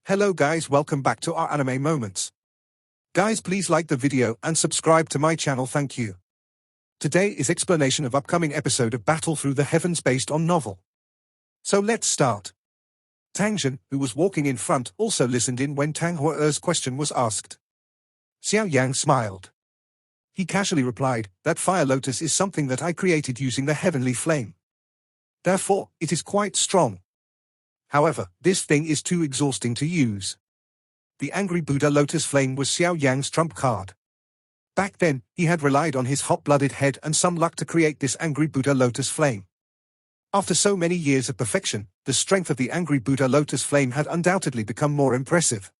Hello guys, welcome back to our anime moments. Guys, please like the video and subscribe to my channel, thank you. Today is explanation of upcoming episode of Battle Through the Heavens based on novel. So let's start. Tang Zhen, who was walking in front, also listened in when Tang Hua's question was asked. Xiao Yan smiled. He casually replied, "That fire lotus is something that I created using the heavenly flame. Therefore, it is quite strong. However, this thing is too exhausting to use." The angry Buddha lotus flame was Xiao Yan's trump card. Back then, he had relied on his hot-blooded head and some luck to create this angry Buddha lotus flame. After so many years of perfection, the strength of the angry Buddha lotus flame had undoubtedly become more impressive.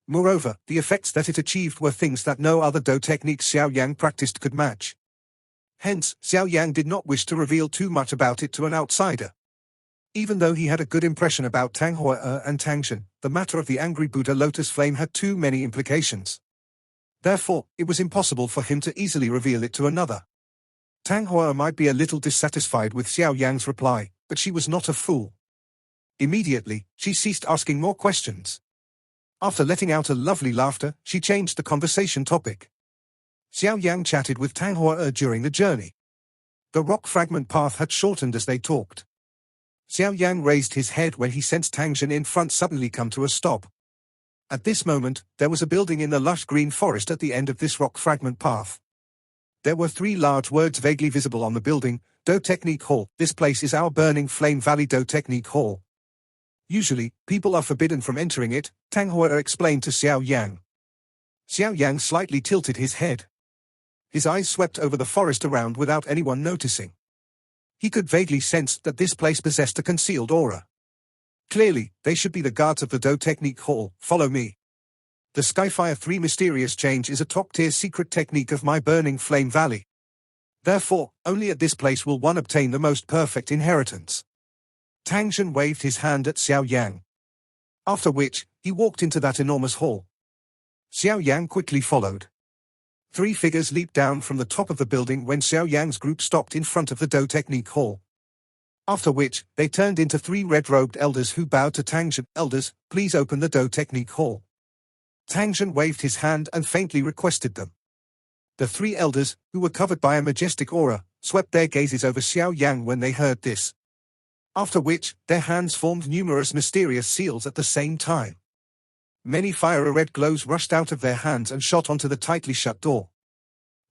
Moreover, the effects that it achieved were things that no other Do technique Xiao Yan practiced could match. Hence, Xiao Yan did not wish to reveal too much about it to an outsider. Even though he had a good impression about Tang Hua and Tang Zhen, the matter of the angry Buddha lotus flame had too many implications. Therefore, it was impossible for him to easily reveal it to another. Tang Hua might be a little dissatisfied with Xiao Yan's reply, but she was not a fool. Immediately, she ceased asking more questions. After letting out a lovely laughter, she changed the conversation topic. Xiao Yan chatted with Tang Hua during the journey. The rock fragment path had shortened as they talked. Xiao Yan raised his head when he sensed Tang Zhen in front suddenly come to a stop. At this moment, there was a building in the lush green forest at the end of this rock fragment path. There were 3 large words vaguely visible on the building: Do Technique Hall. This place is our Burning Flame Valley Do Technique Hall. Usually, people are forbidden from entering it, Tang Hua explained to Xiao Yan. Xiao Yan slightly tilted his head. His eyes swept over the forest around without anyone noticing. He could vaguely sense that this place possessed a concealed aura. Clearly, they should be the guards of the Do Technique Hall. Follow me. The Skyfire 3 mysterious change is a top-tier secret technique of my Burning Flame Valley. Therefore, only at this place will one obtain the most perfect inheritance. Tang Zhen waved his hand at Xiao Yan. After which, he walked into that enormous hall. Xiao Yan quickly followed. 3 figures leaped down from the top of the building when Xiao Yan's group stopped in front of the Do Technique Hall. After which, they turned into 3 red-robed elders who bowed to Tang Zhen. "Elders, please open the Do Technique Hall." Tang Zhen waved his hand and faintly requested them. The 3 elders, who were covered by a majestic aura, swept their gazes over Xiao Yan when they heard this. After which, their hands formed numerous mysterious seals at the same time. Many fiery red glows rushed out of their hands and shot onto the tightly shut door.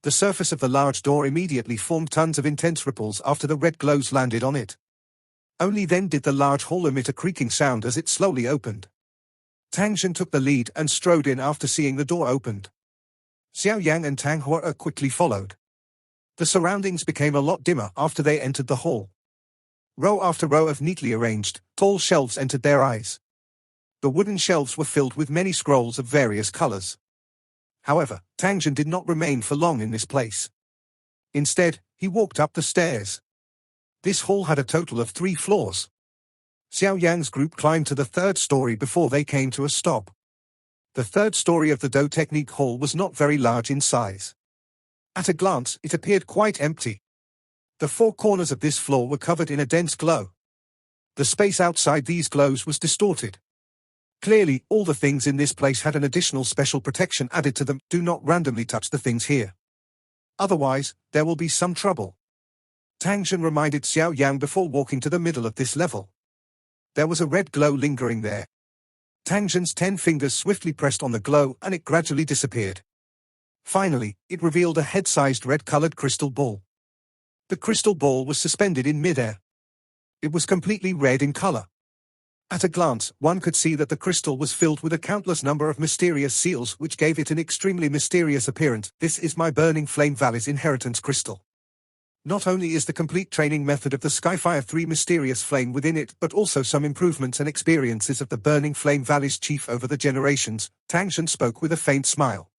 The surface of the large door immediately formed tons of intense ripples after the red glows landed on it. Only then did the large hall emit a creaking sound as it slowly opened. Tang Zhen took the lead and strode in after seeing the door opened. Xiao Yan and Tang Hua quickly followed. The surroundings became a lot dimmer after they entered the hall. Row after row of neatly arranged, tall shelves entered their eyes. The wooden shelves were filled with many scrolls of various colors. However, Tang Zhen did not remain for long in this place. Instead, he walked up the stairs. This hall had a total of 3 floors. Xiao Yan's group climbed to the 3rd story before they came to a stop. The 3rd story of the Do Technique Hall was not very large in size. At a glance, it appeared quite empty. The 4 corners of this floor were covered in a dense glow. The space outside these glows was distorted. Clearly, all the things in this place had an additional special protection added to them. Do not randomly touch the things here. Otherwise, there will be some trouble. Tang Zhen reminded Xiao Yan before walking to the middle of this level. There was a red glow lingering there. Tang Zhen's 10 fingers swiftly pressed on the glow and it gradually disappeared. Finally, it revealed a head-sized red-colored crystal ball. The crystal ball was suspended in mid-air. It was completely red in color. At a glance, one could see that the crystal was filled with a countless number of mysterious seals which gave it an extremely mysterious appearance. This is my Burning Flame Valley's inheritance crystal. Not only is the complete training method of the Skyfire 3 mysterious flame within it, but also some improvements and experiences of the Burning Flame Valley's chief over the generations. Tang Zhen spoke with a faint smile.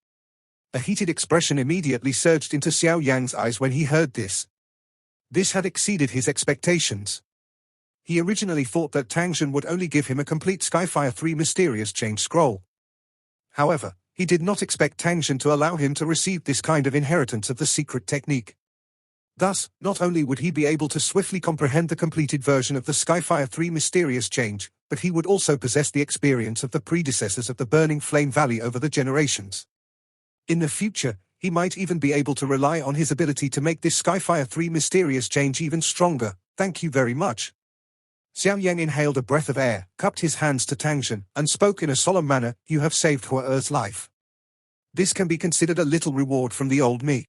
A heated expression immediately surged into Xiao Yan's eyes when he heard this. This had exceeded his expectations. He originally thought that Tang Zhen would only give him a complete Skyfire 3 mysterious change scroll. However, he did not expect Tang Zhen to allow him to receive this kind of inheritance of the secret technique. Thus, not only would he be able to swiftly comprehend the completed version of the Skyfire 3 mysterious change, but he would also possess the experience of the predecessors of the Burning Flame Valley over the generations. In the future, he might even be able to rely on his ability to make this Skyfire 3 mysterious change even stronger. Thank you very much. Xiao Yan inhaled a breath of air, cupped his hands to Tang Zhen, and spoke in a solemn manner. You have saved Hua's life. This can be considered a little reward from the old me.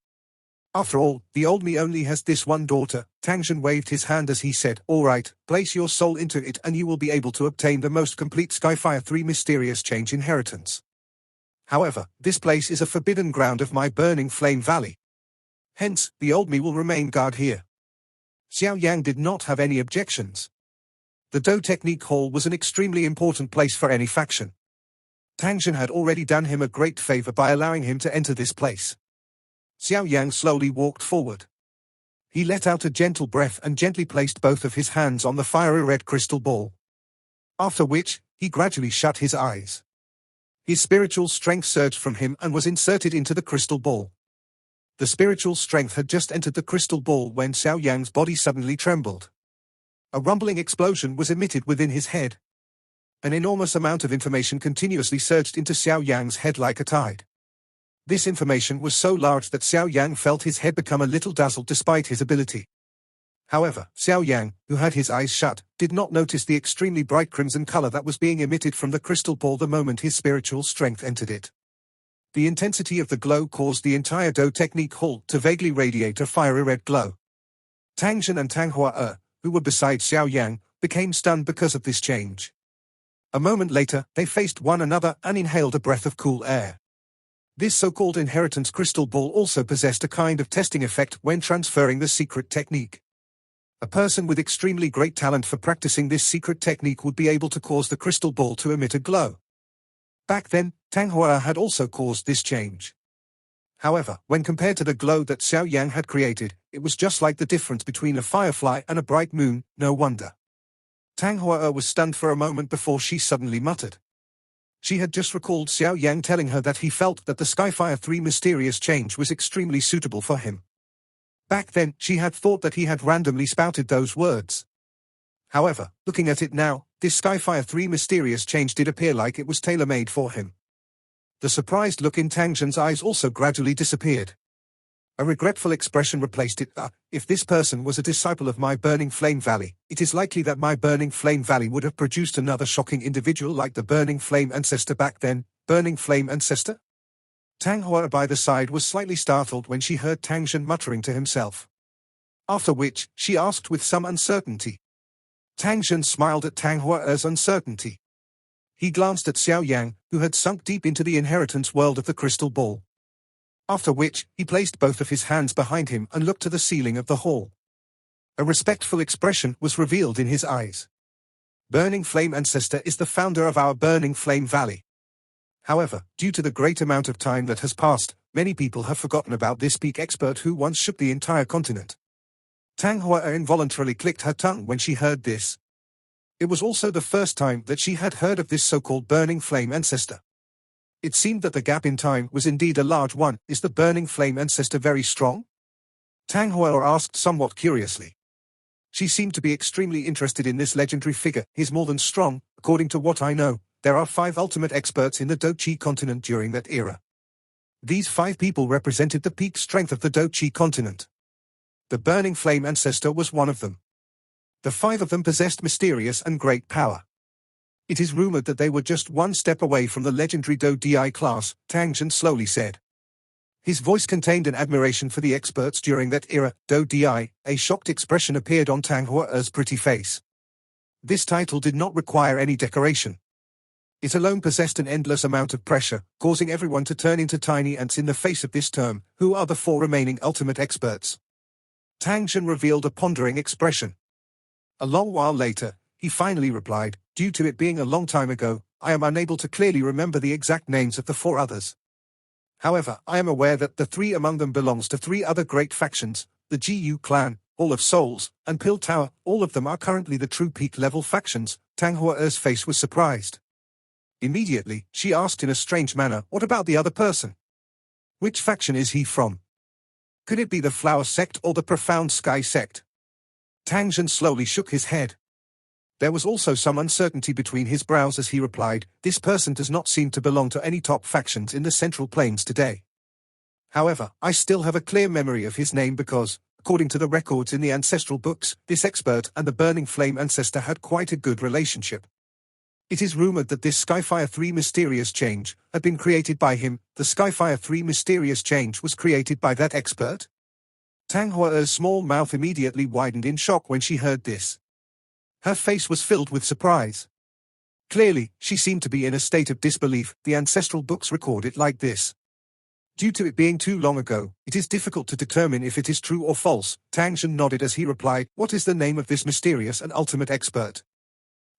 After all, the old me only has this one daughter. Tang Zhen waved his hand as he said, all right, place your soul into it and you will be able to obtain the most complete Skyfire 3 mysterious change inheritance. However, this place is a forbidden ground of my Burning Flame Valley. Hence, the old me will remain guard here. Xiao Yang did not have any objections. The Do Technique Hall was an extremely important place for any faction. Tang Zhen had already done him a great favor by allowing him to enter this place. Xiao Yang slowly walked forward. He let out a gentle breath and gently placed both of his hands on the fiery red crystal ball. After which, he gradually shut his eyes. His spiritual strength surged from him and was inserted into the crystal ball. The spiritual strength had just entered the crystal ball when Xiao Yang's body suddenly trembled. A rumbling explosion was emitted within his head. An enormous amount of information continuously surged into Xiao Yang's head like a tide. This information was so large that Xiao Yang felt his head become a little dazzled despite his ability. However, Xiao Yang, who had his eyes shut, did not notice the extremely bright crimson color that was being emitted from the crystal ball the moment his spiritual strength entered it. The intensity of the glow caused the entire Do Technique Hall to vaguely radiate a fiery red glow. Tang Zhen and Tang Hua, who were beside Xiao Yang, became stunned because of this change. A moment later, they faced one another and inhaled a breath of cool air. This so-called inheritance crystal ball also possessed a kind of testing effect when transferring the secret technique. A person with extremely great talent for practicing this secret technique would be able to cause the crystal ball to emit a glow. Back then, Tang Hua had also caused this change. However, when compared to the glow that Xiao Yang had created, it was just like the difference between a firefly and a bright moon. No wonder. Tang Hua was stunned for a moment before she suddenly muttered. She had just recalled Xiao Yang telling her that he felt that the Skyfire 3 mysterious change was extremely suitable for him. Back then, she had thought that he had randomly spouted those words. However, looking at it now, this Skyfire 3 mysterious change did appear like it was tailor-made for him. The surprised look in Tang Zhen's eyes also gradually disappeared. A regretful expression replaced it. If this person was a disciple of my Burning Flame Valley, it is likely that my Burning Flame Valley would have produced another shocking individual like the Burning Flame Ancestor back then. Burning Flame Ancestor? Tang Hua by the side was slightly startled when she heard Tang Zhen muttering to himself. After which, she asked with some uncertainty. Tang Zhen smiled at Tang Hua's uncertainty. He glanced at Xiao Yang, who had sunk deep into the inheritance world of the crystal ball. After which, he placed both of his hands behind him and looked to the ceiling of the hall. A respectful expression was revealed in his eyes. Burning Flame Ancestor is the founder of our Burning Flame Valley. However, due to the great amount of time that has passed, many people have forgotten about this peak expert who once shook the entire continent. Tang Hua involuntarily clicked her tongue when she heard this. It was also the first time that she had heard of this so-called Burning Flame Ancestor. It seemed that the gap in time was indeed a large one. Is the Burning Flame Ancestor very strong? Tang Hua asked somewhat curiously. She seemed to be extremely interested in this legendary figure. He's more than strong. According to what I know, there are 5 ultimate experts in the Do-Chi continent during that era. These 5 people represented the peak strength of the Do-Chi continent. The Burning Flame Ancestor was one of them. The 5 of them possessed mysterious and great power. It is rumored that they were just one step away from the legendary Do-Di class, Tang Zhen slowly said. His voice contained an admiration for the experts during that era. Do-Di, a shocked expression appeared on Tang Hua's pretty face. This title did not require any decoration. It alone possessed an endless amount of pressure, causing everyone to turn into tiny ants in the face of this term. Who are the 4 remaining ultimate experts? Tang Zhen revealed a pondering expression. A long while later, he finally replied, due to it being a long time ago, I am unable to clearly remember the exact names of the 4 others. However, I am aware that the 3 among them belongs to 3 other great factions, the GU clan, Hall of Souls, and Pill Tower. All of them are currently the true peak-level factions. Tang Hua's face was surprised. Immediately, she asked in a strange manner, what about the other person? Which faction is he from? Could it be the Flower Sect or the Profound Sky Sect? Tang Zhen slowly shook his head. There was also some uncertainty between his brows as he replied, "This person does not seem to belong to any top factions in the Central Plains today. However, I still have a clear memory of his name because, according to the records in the ancestral books, this expert and the Burning Flame ancestor had quite a good relationship. It is rumored that this Skyfire 3 mysterious change had been created by him. The Skyfire 3 mysterious change was created by that expert?" Tang Hua's small mouth immediately widened in shock when she heard this. Her face was filled with surprise. Clearly, she seemed to be in a state of disbelief. The ancestral books record it like this. Due to it being too long ago, it is difficult to determine if it is true or false. Tang Shen nodded as he replied, "What is the name of this mysterious and ultimate expert?"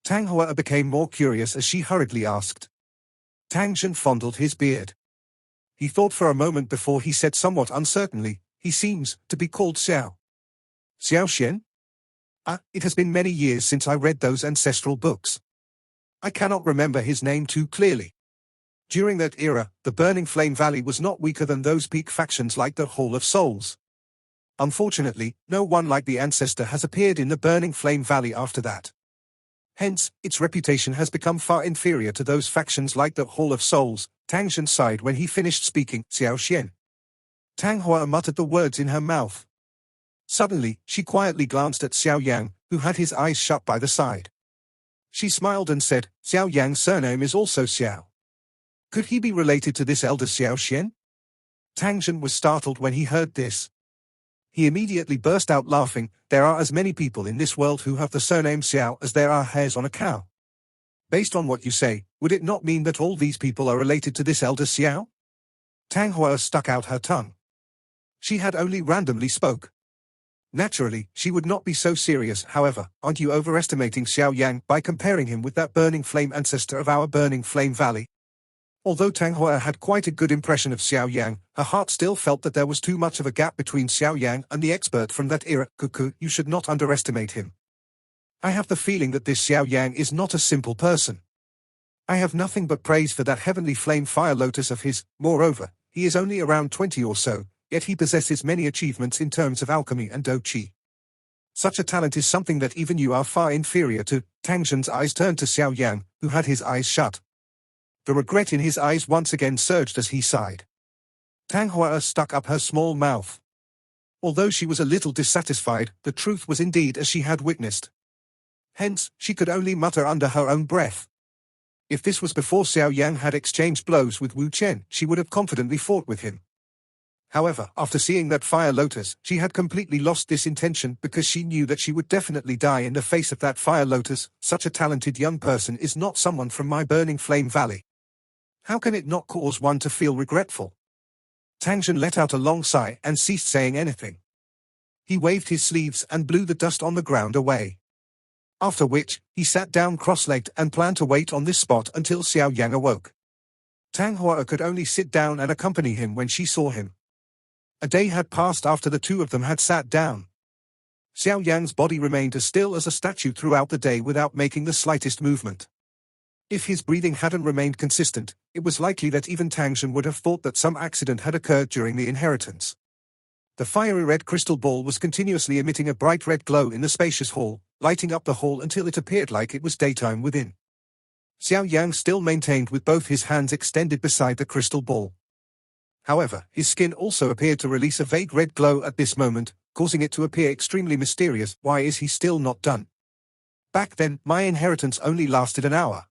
Tang Hua became more curious as she hurriedly asked. Tang Shen fondled his beard. He thought for a moment before he said somewhat uncertainly, "He seems to be called Xiao Xian? It has been many years since I read those ancestral books. I cannot remember his name too clearly. During that era, the Burning Flame Valley was not weaker than those peak factions like the Hall of Souls. Unfortunately, no one like the ancestor has appeared in the Burning Flame Valley after that. Hence, its reputation has become far inferior to those factions like the Hall of Souls." Tang Shen sighed when he finished speaking. "Xiao Yan." Tang Hua muttered the words in her mouth. Suddenly, she quietly glanced at Xiao Yan, who had his eyes shut by the side. She smiled and said, "Xiao Yan's surname is also Xiao. Could he be related to this elder Xiao Yan?" Tang Shen was startled when he heard this. He immediately burst out laughing. "There are as many people in this world who have the surname Xiao as there are hairs on a cow. Based on what you say, would it not mean that all these people are related to this elder Xiao?" Tang Hua stuck out her tongue. She had only randomly spoke. Naturally, she would not be so serious. "However, aren't you overestimating Xiao Yang by comparing him with that Burning Flame ancestor of our Burning Flame Valley?" Although Tang Hua had quite a good impression of Xiao Yang, her heart still felt that there was too much of a gap between Xiao Yang and the expert from that era. "Cuckoo, you should not underestimate him. I have the feeling that this Xiao Yang is not a simple person. I have nothing but praise for that heavenly flame fire lotus of his. Moreover, he is only around 20 or so, yet he possesses many achievements in terms of alchemy and Do Qi. Such a talent is something that even you are far inferior to." Tang Shen's eyes turned to Xiao Yang, who had his eyes shut. The regret in his eyes once again surged as he sighed. Tang Hua stuck up her small mouth. Although she was a little dissatisfied, the truth was indeed as she had witnessed. Hence, she could only mutter under her own breath. If this was before Xiao Yang had exchanged blows with Wu Chen, she would have confidently fought with him. However, after seeing that fire lotus, she had completely lost this intention because she knew that she would definitely die in the face of that fire lotus. Such a talented young person is not someone from my Burning Flame Valley. How can it not cause one to feel regretful? Tang Shen let out a long sigh and ceased saying anything. He waved his sleeves and blew the dust on the ground away. After which, he sat down cross-legged and planned to wait on this spot until Xiao Yang awoke. Tang Hua could only sit down and accompany him when she saw him. A day had passed after the two of them had sat down. Xiao Yang's body remained as still as a statue throughout the day without making the slightest movement. If his breathing hadn't remained consistent, it was likely that even Tang Shen would have thought that some accident had occurred during the inheritance. The fiery red crystal ball was continuously emitting a bright red glow in the spacious hall, lighting up the hall until it appeared like it was daytime within. Xiao Yang still maintained with both his hands extended beside the crystal ball. However, his skin also appeared to release a vague red glow at this moment, causing it to appear extremely mysterious. Why is he still not done? Back then, my inheritance only lasted an hour.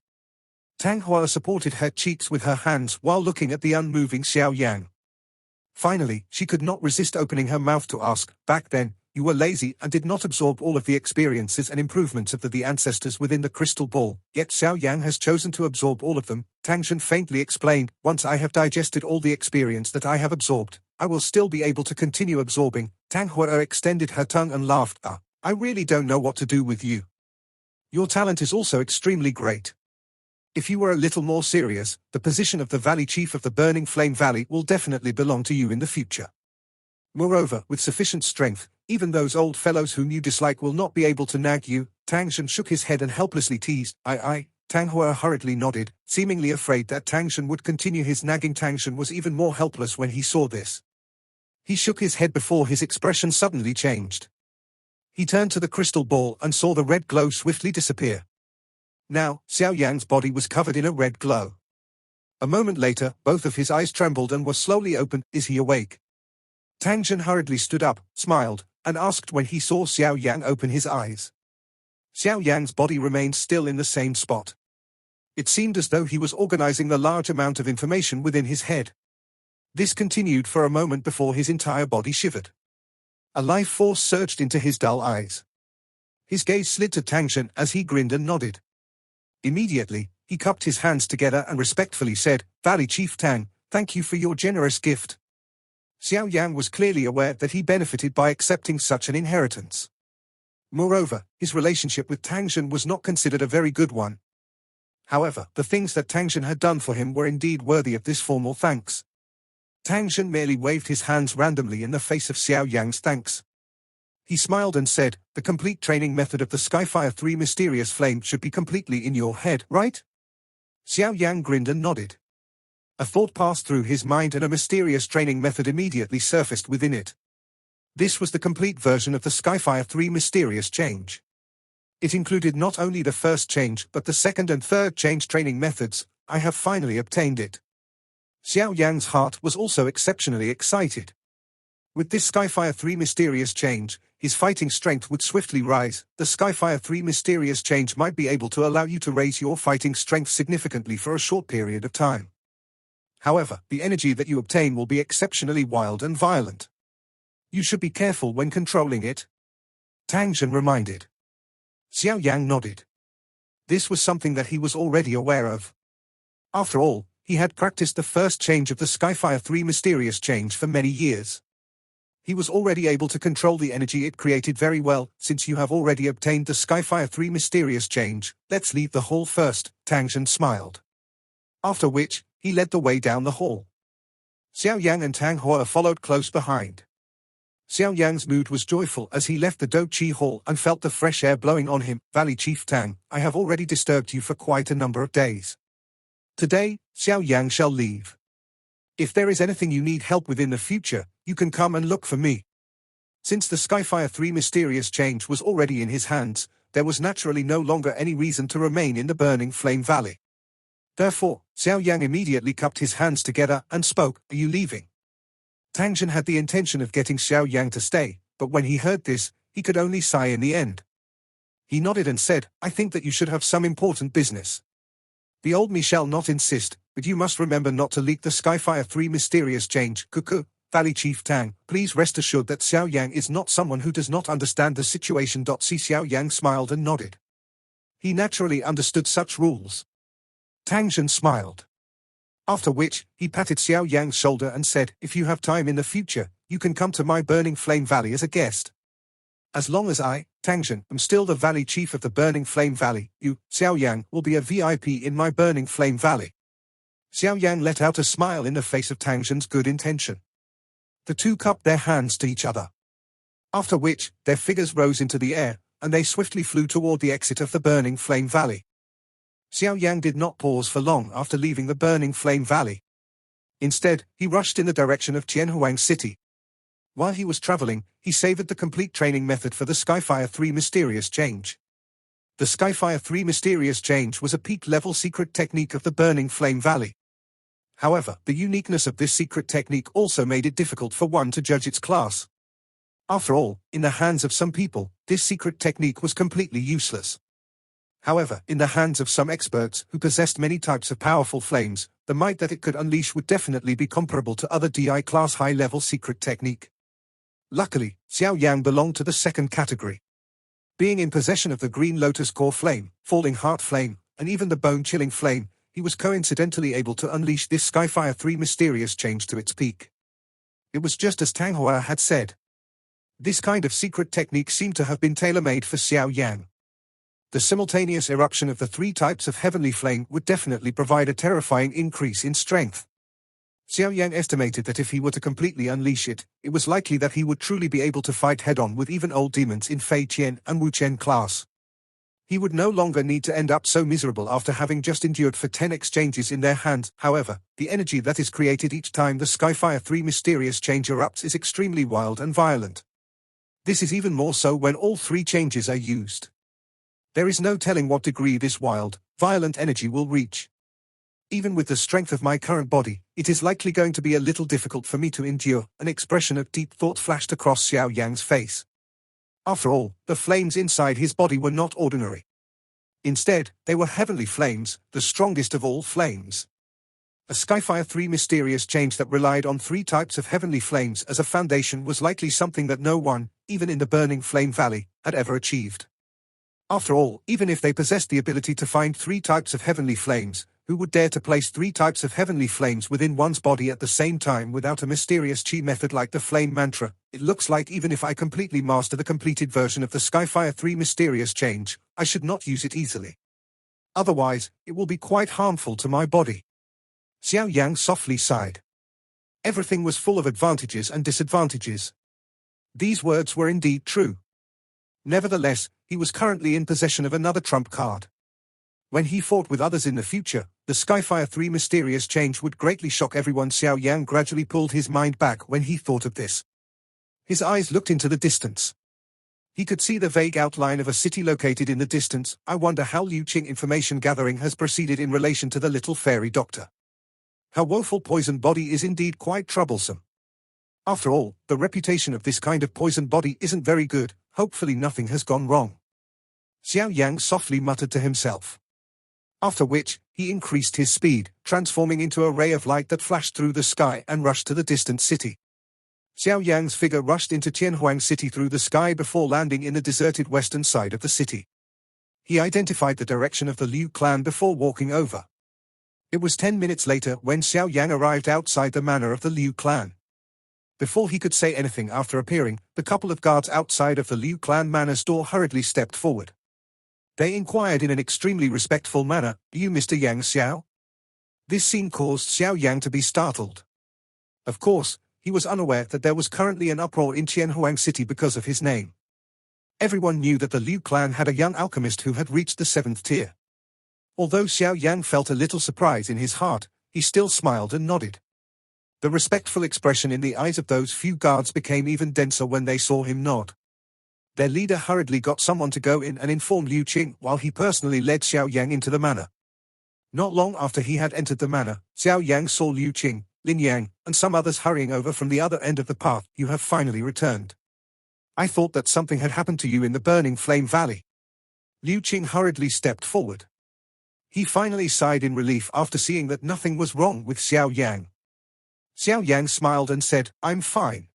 Tang Hua supported her cheeks with her hands while looking at the unmoving Xiao Yang. Finally, she could not resist opening her mouth to ask, "Back then, you were lazy and did not absorb all of the experiences and improvements of the ancestors within the crystal ball, yet Xiao Yang has chosen to absorb all of them." Tang Shen faintly explained, "Once I have digested all the experience that I have absorbed, I will still be able to continue absorbing." Tang Hua extended her tongue and laughed. I really don't know what to do with you. Your talent is also extremely great. If you were a little more serious, the position of the Valley Chief of the Burning Flame Valley will definitely belong to you in the future. Moreover, with sufficient strength, even those old fellows whom you dislike will not be able to nag you." Tang Shen shook his head and helplessly teased, I. Tang Hua hurriedly nodded, seemingly afraid that Tang Shen would continue his nagging. Tang Shen was even more helpless when he saw this. He shook his head before his expression suddenly changed. He turned to the crystal ball and saw the red glow swiftly disappear. Now, Xiao Yan's body was covered in a red glow. A moment later, both of his eyes trembled and were slowly opened. Is he awake? Tang Zhen hurriedly stood up, smiled, and asked when he saw Xiao Yan open his eyes. Xiao Yan's body remained still in the same spot. It seemed as though he was organizing the large amount of information within his head. This continued for a moment before his entire body shivered. A life force surged into his dull eyes. His gaze slid to Tang Zhen as he grinned and nodded. Immediately, he cupped his hands together and respectfully said, "Valley Chief Tang, thank you for your generous gift." Xiao Yan was clearly aware that he benefited by accepting such an inheritance. Moreover, his relationship with Tang Zhen was not considered a very good one. However, the things that Tang Zhen had done for him were indeed worthy of this formal thanks. Tang Zhen merely waved his hands randomly in the face of Xiao Yan's thanks. He smiled and said, "The complete training method of the Skyfire 3 mysterious flame should be completely in your head, right?" Xiao Yan grinned and nodded. A thought passed through his mind and a mysterious training method immediately surfaced within it. This was the complete version of the Skyfire 3 mysterious change. It included not only the first change but the second and third change training methods. I have finally obtained it. Xiao Yan's heart was also exceptionally excited. With this Skyfire 3 mysterious change, his fighting strength would swiftly rise. The Skyfire 3 mysterious change might be able to allow you to raise your fighting strength significantly for a short period of time. However, the energy that you obtain will be exceptionally wild and violent. You should be careful when controlling it. Tang Zhen reminded. Xiao Yan nodded. This was something that he was already aware of. After all, he had practiced the first change of the Skyfire 3 mysterious change for many years. He was already able to control the energy it created very well. Since you have already obtained the Skyfire 3 mysterious change, let's leave the hall first, Tang Zhen smiled. After which, he led the way down the hall. Xiao Yan and Tang Hua followed close behind. Xiao Yan's mood was joyful as he left the Do Chi Hall and felt the fresh air blowing on him. Valley Chief Tang, I have already disturbed you for quite a number of days. Today, Xiao Yan shall leave. If there is anything you need help with in the future, you can come and look for me. Since the Skyfire 3 mysterious change was already in his hands, there was naturally no longer any reason to remain in the Burning Flame Valley. Therefore, Xiao Yan immediately cupped his hands together and spoke, "Are you leaving?" Tang Zhen had the intention of getting Xiao Yan to stay, but when he heard this, he could only sigh in the end. He nodded and said, "I think that you should have some important business. The old me shall not insist, but you must remember not to leak the Skyfire 3 mysterious change. Cuckoo, Valley Chief Tang, please rest assured that Xiao Yan is not someone who does not understand the situation." Xiao Yan smiled and nodded. He naturally understood such rules. Tang Zhen smiled. After which, he patted Xiao Yan's shoulder and said, "If you have time in the future, you can come to my Burning Flame Valley as a guest. As long as I, Tang Zhen, am still the Valley Chief of the Burning Flame Valley, you, Xiao Yan, will be a VIP in my Burning Flame Valley." Xiao Yan let out a smile in the face of Tang Zhen's good intention. The two cupped their hands to each other. After which, their figures rose into the air, and they swiftly flew toward the exit of the Burning Flame Valley. Xiao Yan did not pause for long after leaving the Burning Flame Valley. Instead, he rushed in the direction of Huang City. While he was traveling, he savored the complete training method for the Skyfire 3 mysterious change. The Skyfire 3 mysterious change was a peak-level secret technique of the Burning Flame Valley. However, the uniqueness of this secret technique also made it difficult for one to judge its class. After all, in the hands of some people, this secret technique was completely useless. However, in the hands of some experts who possessed many types of powerful flames, the might that it could unleash would definitely be comparable to other DI-class high-level secret technique. Luckily, Xiao Yan belonged to the second category. Being in possession of the Green Lotus Core Flame, Falling Heart Flame, and even the Bone-Chilling Flame, he was coincidentally able to unleash this Skyfire 3 mysterious change to its peak. It was just as Tang Hua had said. This kind of secret technique seemed to have been tailor-made for Xiao Yan. The simultaneous eruption of the three types of heavenly flame would definitely provide a terrifying increase in strength. Xiao Yan estimated that if he were to completely unleash it, it was likely that he would truly be able to fight head-on with even old demons in Fei Qian and Wu Chen class. He would no longer need to end up so miserable after having just endured for 10 exchanges in their hands. However, the energy that is created each time the Skyfire 3 mysterious change erupts is extremely wild and violent. This is even more so when all three changes are used. There is no telling what degree this wild, violent energy will reach. Even with the strength of my current body, it is likely going to be a little difficult for me to endure. An expression of deep thought flashed across Xiao Yang's face. After all, the flames inside his body were not ordinary. Instead, they were heavenly flames, the strongest of all flames. A Skyfire 3 mysterious change that relied on three types of heavenly flames as a foundation was likely something that no one, even in the burning flame valley, had ever achieved. After all, even if they possessed the ability to find three types of heavenly flames, who would dare to place three types of heavenly flames within one's body at the same time without a mysterious chi method like the flame mantra? It looks like even if I completely master the completed version of the Skyfire 3 mysterious change, I should not use it easily. Otherwise, it will be quite harmful to my body. Xiao Yang softly sighed. Everything was full of advantages and disadvantages. These words were indeed true. Nevertheless, he was currently in possession of another trump card. When he fought with others in the future, the Skyfire 3 mysterious change would greatly shock everyone. Xiao Yan gradually pulled his mind back when he thought of this. His eyes looked into the distance. He could see the vague outline of a city located in the distance. I wonder how Liu Qing information gathering has proceeded in relation to the little fairy doctor. Her woeful poison body is indeed quite troublesome. After all, the reputation of this kind of poison body isn't very good. Hopefully nothing has gone wrong. Xiao Yang softly muttered to himself. After which, he increased his speed, transforming into a ray of light that flashed through the sky and rushed to the distant city. Xiao Yang's figure rushed into Huang city through the sky before landing in the deserted western side of the city. He identified the direction of the Liu clan before walking over. It was 10 minutes later when Xiao Yang arrived outside the manor of the Liu clan. Before he could say anything after appearing, the couple of guards outside of the Liu clan manor's door hurriedly stepped forward. They inquired in an extremely respectful manner, "You Mr. Yang Xiao?" This scene caused Xiao Yang to be startled. Of course, he was unaware that there was currently an uproar in Huang city because of his name. Everyone knew that the Liu clan had a young alchemist who had reached the 7th tier. Although Xiao Yang felt a little surprise in his heart, he still smiled and nodded. The respectful expression in the eyes of those few guards became even denser when they saw him nod. Their leader hurriedly got someone to go in and inform Liu Qing while he personally led Xiao Yang into the manor. Not long after he had entered the manor, Xiao Yang saw Liu Qing, Lin Yang, and some others hurrying over from the other end of the path. "You have finally returned. I thought that something had happened to you in the burning flame valley." Liu Qing hurriedly stepped forward. He finally sighed in relief after seeing that nothing was wrong with Xiao Yang. Xiao Yang smiled and said, "I'm fine.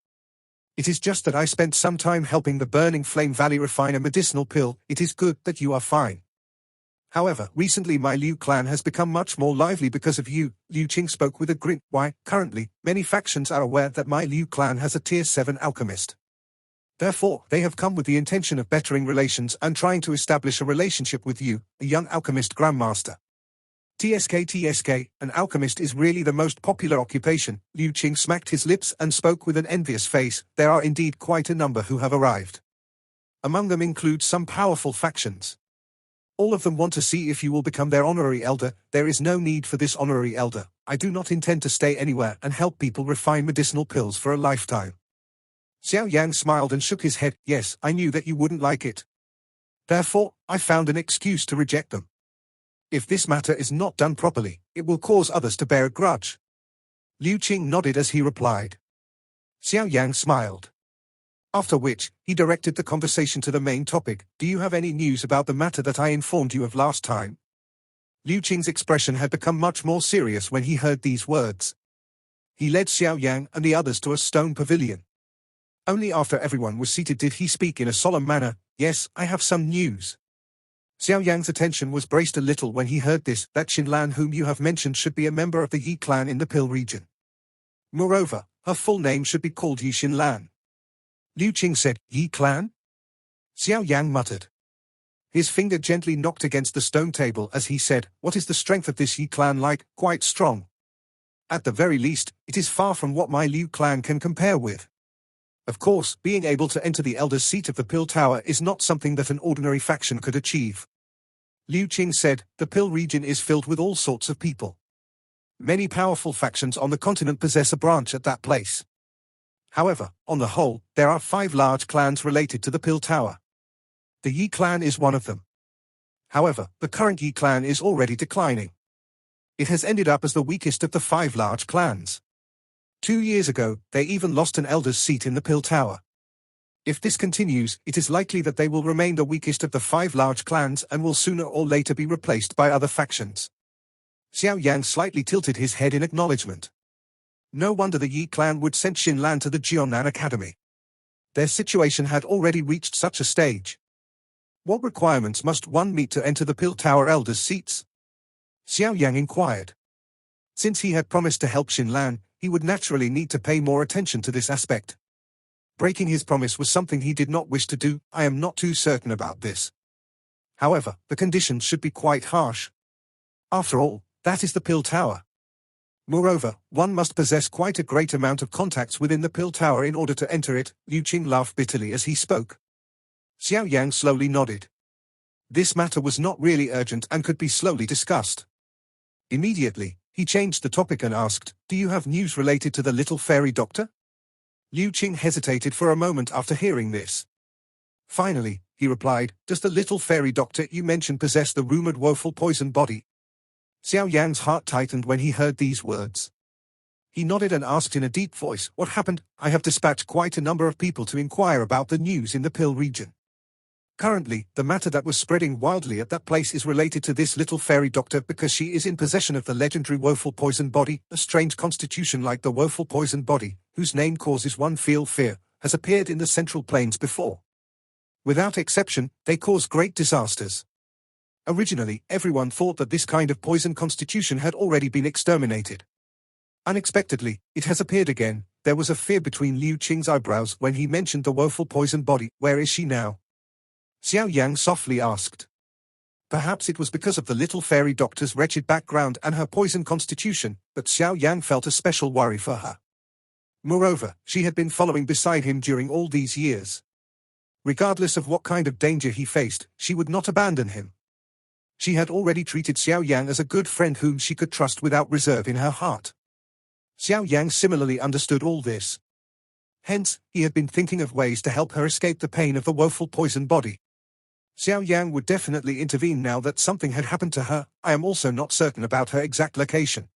It is just that I spent some time helping the burning flame valley refine a medicinal pill. It is good that you are fine. However, recently my Liu clan has become much more lively because of you." Liu Qing spoke with a grin. "Why, currently, many factions are aware that my Liu clan has a tier 7 alchemist. Therefore, they have come with the intention of bettering relations and trying to establish a relationship with you, a young alchemist grandmaster. TSK, an alchemist is really the most popular occupation." Liu Qing smacked his lips and spoke with an envious face. "There are indeed quite a number who have arrived. Among them include some powerful factions. All of them want to see if you will become their honorary elder. There is no need for this honorary elder. I do not intend to stay anywhere and help people refine medicinal pills for a lifetime." Xiao Yang smiled and shook his head. "Yes, I knew that you wouldn't like it. Therefore, I found an excuse to reject them. If this matter is not done properly, it will cause others to bear a grudge." Liu Qing nodded as he replied. Xiao Yang smiled. After which, he directed the conversation to the main topic. "Do you have any news about the matter that I informed you of last time?" Liu Qing's expression had become much more serious when he heard these words. He led Xiao Yang and the others to a stone pavilion. Only after everyone was seated did he speak in a solemn manner. "Yes, I have some news." Xiao Yang's attention was braced a little when he heard this, "That Xin Lan whom you have mentioned should be a member of the Yi clan in the Pill region. Moreover, her full name should be called Yi Xin Lan." Liu Qing said, "Yi clan?" Xiao Yang muttered. His finger gently knocked against the stone table as he said, "What is the strength of this Yi clan like?" "Quite strong. At the very least, it is far from what my Liu clan can compare with. Of course, being able to enter the elder's seat of the Pill Tower is not something that an ordinary faction could achieve." Liu Qing said, "The Pill region is filled with all sorts of people. Many powerful factions on the continent possess a branch at that place. However, on the whole, there are 5 large clans related to the Pill Tower. The Yi clan is one of them. However, the current Yi clan is already declining. It has ended up as the weakest of the 5 large clans. 2 years ago, they even lost an elder's seat in the Pill Tower. If this continues, it is likely that they will remain the weakest of the 5 large clans and will sooner or later be replaced by other factions. Xiao Yan slightly tilted his head in acknowledgement. No wonder the Yi clan would send Xin Lan to the Jiannan Academy. Their situation had already reached such a stage. What requirements must one meet to enter the Pill Tower elders' seats? Xiao Yang inquired. Since he had promised to help Xin Lan, he would naturally need to pay more attention to this aspect. Breaking his promise was something he did not wish to do. I am not too certain about this. However, the conditions should be quite harsh. After all, that is the Pill Tower. Moreover, one must possess quite a great amount of contacts within the Pill Tower in order to enter it. Liu Qing laughed bitterly as he spoke. Xiao Yang slowly nodded. This matter was not really urgent and could be slowly discussed. Immediately, he changed the topic and asked, "Do you have news related to the little fairy doctor?" Liu Qing hesitated for a moment after hearing this. Finally, he replied, "Does the little fairy doctor you mentioned possess the rumored woeful poison body?" Xiao Yang's heart tightened when he heard these words. He nodded and asked in a deep voice, "What happened?" "I have dispatched quite a number of people to inquire about the news in the Pill region. Currently, the matter that was spreading wildly at that place is related to this little fairy doctor because she is in possession of the legendary woeful poison body, a strange constitution like the woeful poison body, whose name causes one feel fear, has appeared in the Central Plains before. Without exception, they cause great disasters. Originally, everyone thought that this kind of poison constitution had already been exterminated. Unexpectedly, it has appeared again. There was a fear between Liu Qing's eyebrows when he mentioned the woeful poison body. Where is she now?" Xiao Yang softly asked. Perhaps it was because of the little fairy doctor's wretched background and her poison constitution, but Xiao Yang felt a special worry for her. Moreover, she had been following beside him during all these years. Regardless of what kind of danger he faced, she would not abandon him. She had already treated Xiao Yang as a good friend whom she could trust without reserve in her heart. Xiao Yang similarly understood all this. Hence, he had been thinking of ways to help her escape the pain of the woeful poison body. Xiao Yang would definitely intervene now that something had happened to her. I am also not certain about her exact location.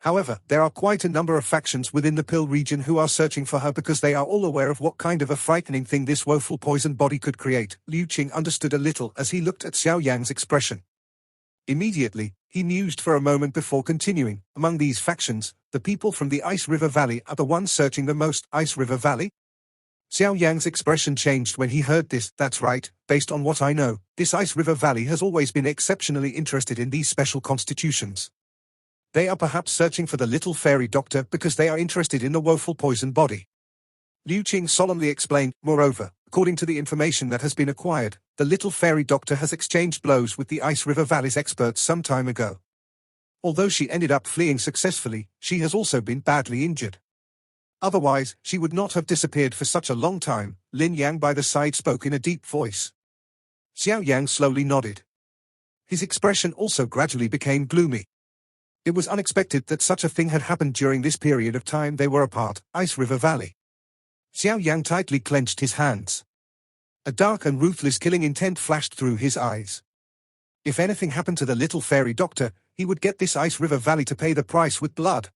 However, there are quite a number of factions within the Pill region who are searching for her because they are all aware of what kind of a frightening thing this woeful poison body could create. Liu Qing understood a little as he looked at Xiao Yang's expression. Immediately, he mused for a moment before continuing. Among these factions, the people from the Ice River Valley are the ones searching the most. Ice River Valley? Xiao Yang's expression changed when he heard this. That's right, based on what I know, this Ice River Valley has always been exceptionally interested in these special constitutions. They are perhaps searching for the little fairy doctor because they are interested in the woeful poison body. Liu Qing solemnly explained. Moreover, according to the information that has been acquired, the little fairy doctor has exchanged blows with the Ice River Valley's experts some time ago. Although she ended up fleeing successfully, she has also been badly injured. Otherwise, she would not have disappeared for such a long time. Lin Yang by the side spoke in a deep voice. Xiao Yang slowly nodded. His expression also gradually became gloomy. It was unexpected that such a thing had happened during this period of time they were apart. Ice River Valley. Xiao Yang tightly clenched his hands. A dark and ruthless killing intent flashed through his eyes. If anything happened to the little fairy doctor, he would get this Ice River Valley to pay the price with blood.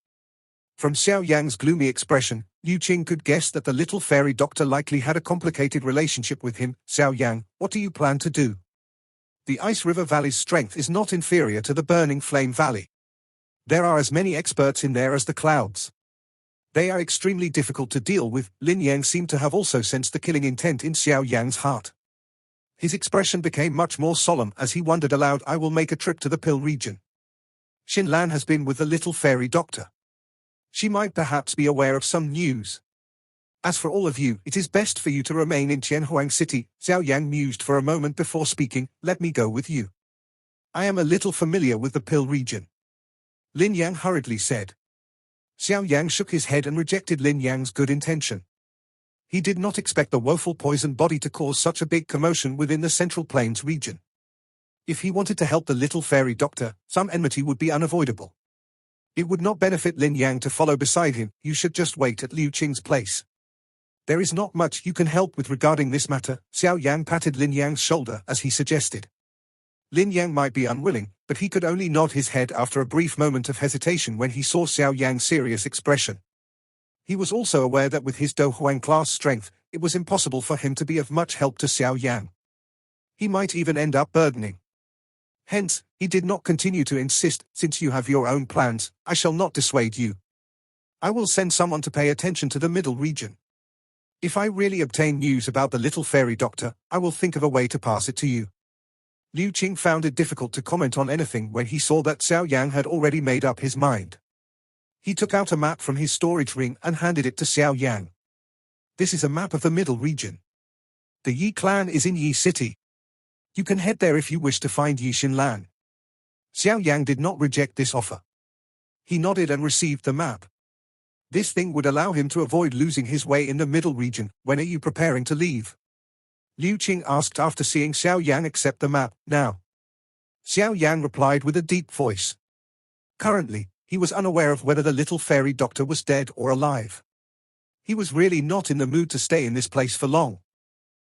From Xiao Yang's gloomy expression, Liu Qing could guess that the little fairy doctor likely had a complicated relationship with him. Xiao Yang, what do you plan to do? The Ice River Valley's strength is not inferior to the Burning Flame Valley. There are as many experts in there as the clouds. They are extremely difficult to deal with. Lin Yang seemed to have also sensed the killing intent in Xiao Yang's heart. His expression became much more solemn as he wondered aloud. I will make a trip to the Pill region. Xin Lan has been with the little fairy doctor. She might perhaps be aware of some news. As for all of you, it is best for you to remain in Huang City. Xiao Yang mused for a moment before speaking. Let me go with you. I am a little familiar with the Pill region. Lin Yang hurriedly said. Xiao Yang shook his head and rejected Lin Yang's good intention. He did not expect the woeful poison body to cause such a big commotion within the Central Plains region. If he wanted to help the little fairy doctor, some enmity would be unavoidable. It would not benefit Lin Yang to follow beside him. You should just wait at Liu Qing's place. There is not much you can help with regarding this matter. Xiao Yan patted Lin Yang's shoulder as he suggested. Lin Yang might be unwilling, but he could only nod his head after a brief moment of hesitation when he saw Xiao Yang's serious expression. He was also aware that with his Do Huang class strength, it was impossible for him to be of much help to Xiao Yan. He might even end up burdening. Hence, he did not continue to insist, since you have your own plans, I shall not dissuade you. I will send someone to pay attention to the middle region. If I really obtain news about the little fairy doctor, I will think of a way to pass it to you. Liu Qing found it difficult to comment on anything when he saw that Xiao Yang had already made up his mind. He took out a map from his storage ring and handed it to Xiao Yang. This is a map of the middle region. The Yi clan is in Yi City. You can head there if you wish to find Yi Xinlan. Xiao Yang did not reject this offer. He nodded and received the map. This thing would allow him to avoid losing his way in the middle region. When are you preparing to leave? Liu Qing asked after seeing Xiao Yang accept the map. Now. Xiao Yang replied with a deep voice. Currently, he was unaware of whether the little fairy doctor was dead or alive. He was really not in the mood to stay in this place for long.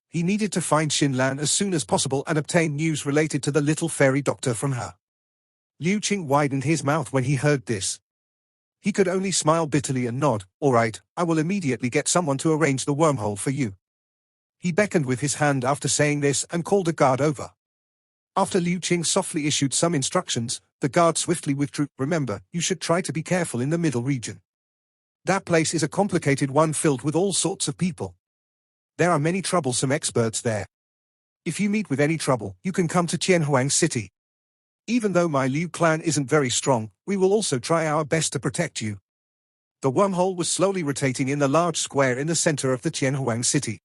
He needed to find Xinlan as soon as possible and obtain news related to the little fairy doctor from her. Liu Qing widened his mouth when he heard this. He could only smile bitterly and nod. All right, I will immediately get someone to arrange the wormhole for you. He beckoned with his hand after saying this and called a guard over. After Liu Qing softly issued some instructions, the guard swiftly withdrew. Remember, you should try to be careful in the middle region. That place is a complicated one filled with all sorts of people. There are many troublesome experts there. If you meet with any trouble, you can come to Tianhuang City. Even though my Liu clan isn't very strong, we will also try our best to protect you. The wormhole was slowly rotating in the large square in the center of the Tianhuang City.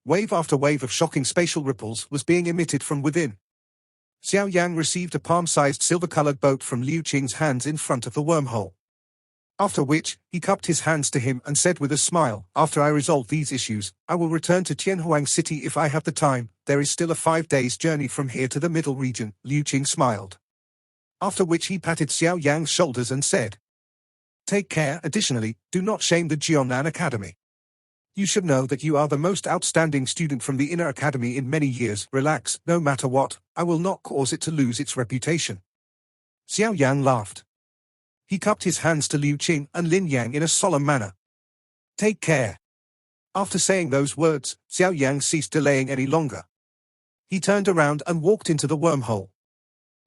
Wave after wave of shocking spatial ripples was being emitted from within. Xiao Yang received a palm-sized silver-colored boat from Liu Qing's hands in front of the wormhole. After which, he cupped his hands to him and said with a smile, after I resolve these issues, I will return to Tianhuang City if I have the time. There is still a 5 days journey from here to the middle region. Liu Qing smiled. After which he patted Xiao Yang's shoulders and said, Take care. Additionally, do not shame the Jianan Academy. You should know that you are the most outstanding student from the inner academy in many years. Relax, no matter what, I will not cause it to lose its reputation. Xiao Yan laughed. He cupped his hands to Liu Qing and Lin Yang in a solemn manner. Take care. After saying those words, Xiao Yang ceased delaying any longer. He turned around and walked into the wormhole.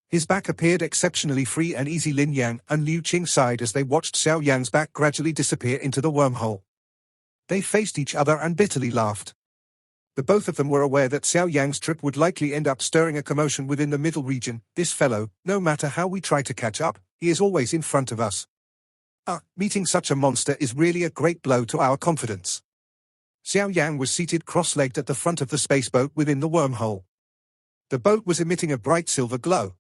His back appeared exceptionally free and easy. Lin Yang and Liu Qing sighed as they watched Xiao Yang's back gradually disappear into the wormhole. They faced each other and bitterly laughed. The both of them were aware that Xiao Yang's trip would likely end up stirring a commotion within the middle region. This fellow, no matter how we try to catch up, he is always in front of us. Meeting such a monster is really a great blow to our confidence. Xiao Yang was seated cross-legged at the front of the spaceboat within the wormhole. The boat was emitting a bright silver glow.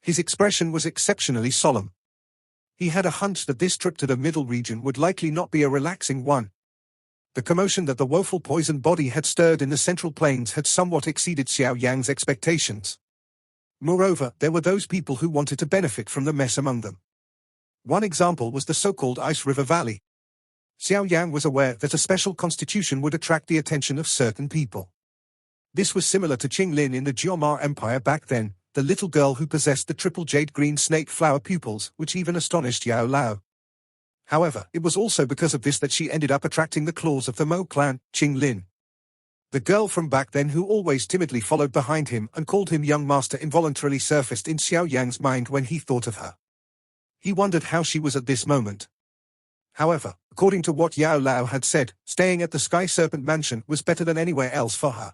His expression was exceptionally solemn. He had a hunch that this trip to the middle region would likely not be a relaxing one. The commotion that the woeful poison body had stirred in the central plains had somewhat exceeded Xiao Yang's expectations. Moreover, there were those people who wanted to benefit from the mess among them. One example was the so-called Ice River Valley. Xiao Yang was aware that a special constitution would attract the attention of certain people. This was similar to Qing Lin in the Jiomar Empire back then, the little girl who possessed the triple jade green snake flower pupils, which even astonished Yao Lao. However, it was also because of this that she ended up attracting the claws of the Mo clan, Qing Lin. The girl from back then who always timidly followed behind him and called him young master involuntarily surfaced in Xiao Yang's mind when he thought of her. He wondered how she was at this moment. However, according to what Yao Lao had said, staying at the Sky Serpent Mansion was better than anywhere else for her.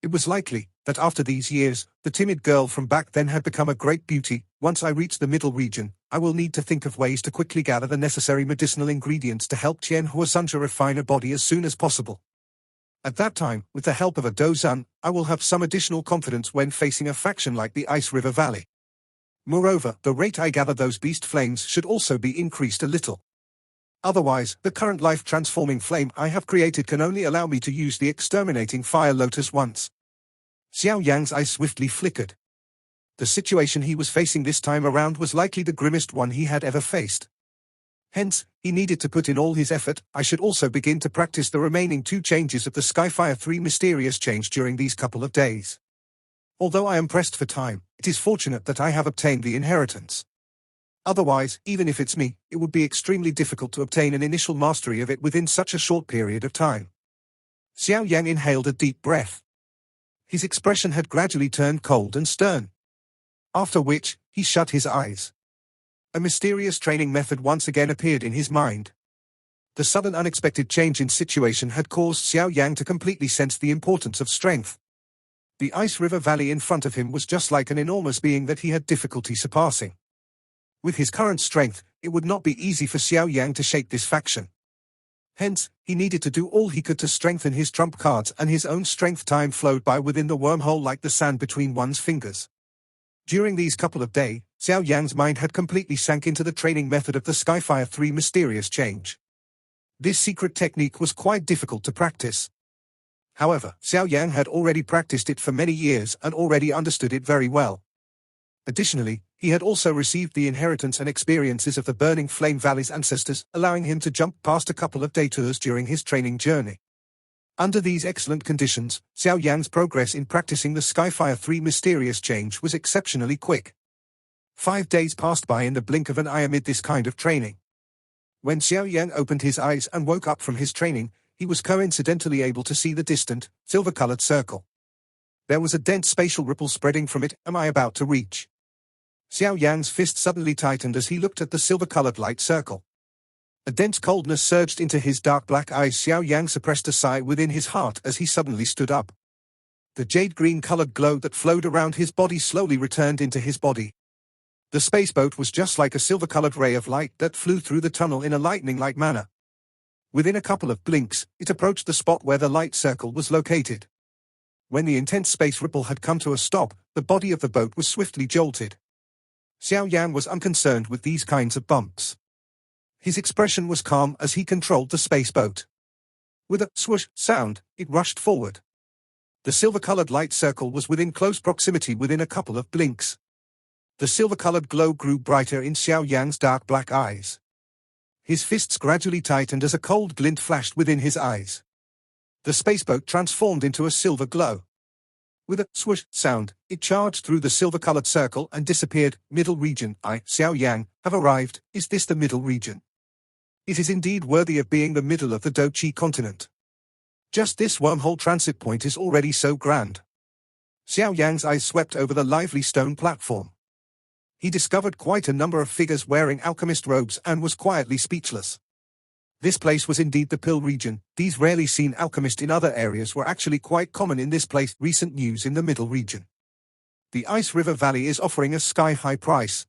It was likely that after these years, the timid girl from back then had become a great beauty. Once I reach the middle region, I will need to think of ways to quickly gather the necessary medicinal ingredients to help Chen Huasunja refine her body as soon as possible. At that time, with the help of a Dozan, I will have some additional confidence when facing a faction like the Ice River Valley. Moreover, the rate I gather those beast flames should also be increased a little. Otherwise, the current life-transforming flame I have created can only allow me to use the exterminating fire lotus once. Xiao Yang's eyes swiftly flickered. The situation he was facing this time around was likely the grimmest one he had ever faced. Hence, he needed to put in all his effort. I should also begin to practice the remaining 2 changes of the Skyfire 3 mysterious change during these couple of days. Although I am pressed for time, it is fortunate that I have obtained the inheritance. Otherwise, even if it's me, it would be extremely difficult to obtain an initial mastery of it within such a short period of time. Xiao Yan inhaled a deep breath. His expression had gradually turned cold and stern. After which, he shut his eyes. A mysterious training method once again appeared in his mind. The sudden unexpected change in situation had caused Xiao Yan to completely sense the importance of strength. The ice river valley in front of him was just like an enormous being that he had difficulty surpassing. With his current strength, it would not be easy for Xiao Yan to shake this faction. Hence, he needed to do all he could to strengthen his trump cards, and his own strength time flowed by within the wormhole like the sand between one's fingers. During these couple of days, Xiao Yan's mind had completely sank into the training method of the Skyfire 3 mysterious change. This secret technique was quite difficult to practice. However, Xiao Yan had already practiced it for many years and already understood it very well. Additionally, he had also received the inheritance and experiences of the Burning Flame Valley's ancestors, allowing him to jump past a couple of detours during his training journey. Under these excellent conditions, Xiao Yan's progress in practicing the Skyfire 3 mysterious change was exceptionally quick. 5 days passed by in the blink of an eye amid this kind of training. When Xiao Yan opened his eyes and woke up from his training, he was coincidentally able to see the distant, silver-colored circle. There was a dense spatial ripple spreading from it. Am I about to reach? Xiao Yan's fist suddenly tightened as he looked at the silver-colored light circle. A dense coldness surged into his dark black eyes. Xiao Yan suppressed a sigh within his heart as he suddenly stood up. The jade-green-colored glow that flowed around his body slowly returned into his body. The spaceboat was just like a silver-colored ray of light that flew through the tunnel in a lightning-like manner. Within a couple of blinks, it approached the spot where the light circle was located. When the intense space ripple had come to a stop, the body of the boat was swiftly jolted. Xiao Yan was unconcerned with these kinds of bumps. His expression was calm as he controlled the space boat. With a swoosh sound, it rushed forward. The silver-colored light circle was within close proximity within a couple of blinks. The silver-colored glow grew brighter in Xiao Yan's dark black eyes. His fists gradually tightened as a cold glint flashed within his eyes. The spaceboat transformed into a silver glow. With a swoosh sound, it charged through the silver-colored circle and disappeared. Middle region. I, Xiao Yan, have arrived. Is this the middle region? It is indeed worthy of being the middle of the Dochi continent. Just this wormhole transit point is already so grand. Xiao Yan's eyes swept over the lively stone platform. He discovered quite a number of figures wearing alchemist robes and was quietly speechless. This place was indeed the Pill region. These rarely seen alchemists in other areas were actually quite common in this place. Recent news in the middle region. The Ice River Valley is offering a sky-high price.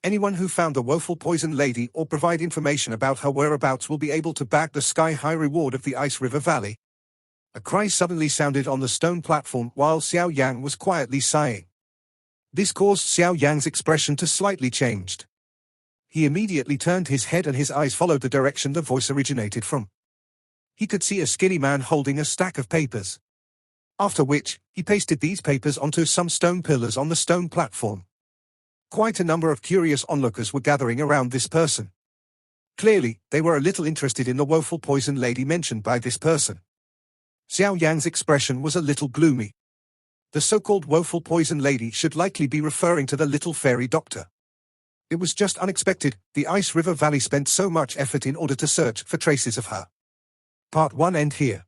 Anyone who found the woeful poison lady or provide information about her whereabouts will be able to bag the sky-high reward of the Ice River Valley. A cry suddenly sounded on the stone platform while Xiao Yan was quietly sighing. This caused Xiao Yan's expression to slightly change. He immediately turned his head and his eyes followed the direction the voice originated from. He could see a skinny man holding a stack of papers. After which, he pasted these papers onto some stone pillars on the stone platform. Quite a number of curious onlookers were gathering around this person. Clearly, they were a little interested in the woeful poison lady mentioned by this person. Xiao Yan's expression was a little gloomy. The so-called woeful poison lady should likely be referring to the little fairy doctor. It was just unexpected. The Ice River Valley spent so much effort in order to search for traces of her. Part 1 end here.